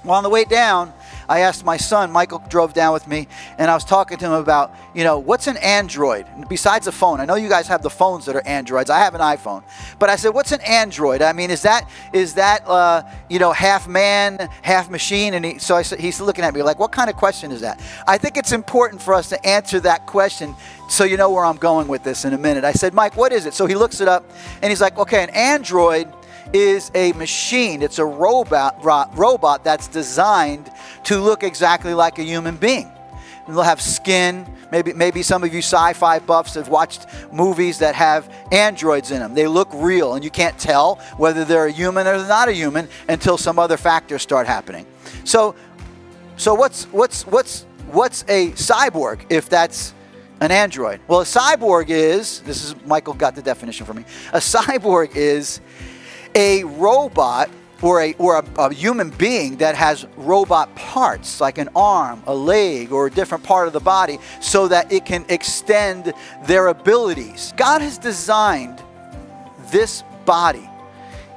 Well, on the way down, I asked my son, Michael drove down with me, and I was talking to him about, what's an Android? Besides a phone. I know you guys have the phones that are Androids. I have an iPhone. But I said, what's an Android? I mean, is that half man, half machine? And he's looking at me like, what kind of question is that? I think it's important for us to answer that question so you know where I'm going with this in a minute. I said, Mike, what is it? So he looks it up, and he's like, okay, an Android is a machine. It's a robot that's designed to look exactly like a human being. And they'll have skin. Maybe some of you sci-fi buffs have watched movies that have androids in them. They look real, and you can't tell whether they're a human or they're not a human until some other factors start happening. So what's a cyborg if that's an android? Well, a cyborg is, Michael got the definition for me. A cyborg is a robot or a human being that has robot parts, like an arm, a leg, or a different part of the body, so that it can extend their abilities. God has designed this body.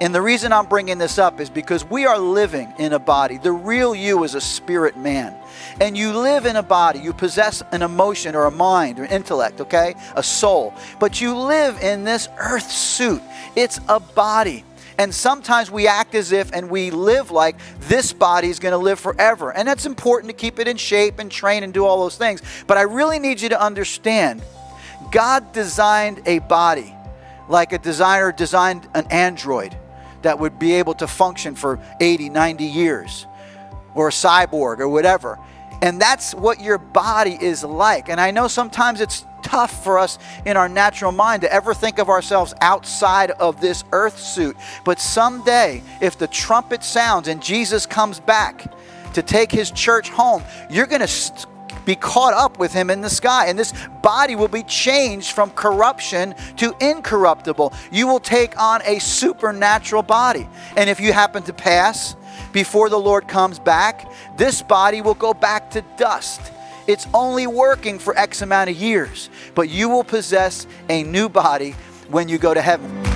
And the reason I'm bringing this up is because we are living in a body. The real you is a spirit man. And you live in a body. You possess an emotion or a mind or intellect, okay? A soul. But you live in this earth suit. It's a body. And sometimes we act as if and we live like this body is going to live forever. And that's important to keep it in shape and train and do all those things. But I really need you to understand, God designed a body like a designer designed an android that would be able to function for 80, 90 years, or a cyborg or whatever. And that's what your body is like. And I know sometimes it's tough for us in our natural mind to ever think of ourselves outside of this earth suit. But someday, if the trumpet sounds and Jesus comes back to take his church home, you're going to be caught up with him in the sky. And this body will be changed from corruption to incorruptible. You will take on a supernatural body. And if you happen to pass before the Lord comes back, this body will go back to dust. It's only working for X amount of years, but you will possess a new body when you go to heaven.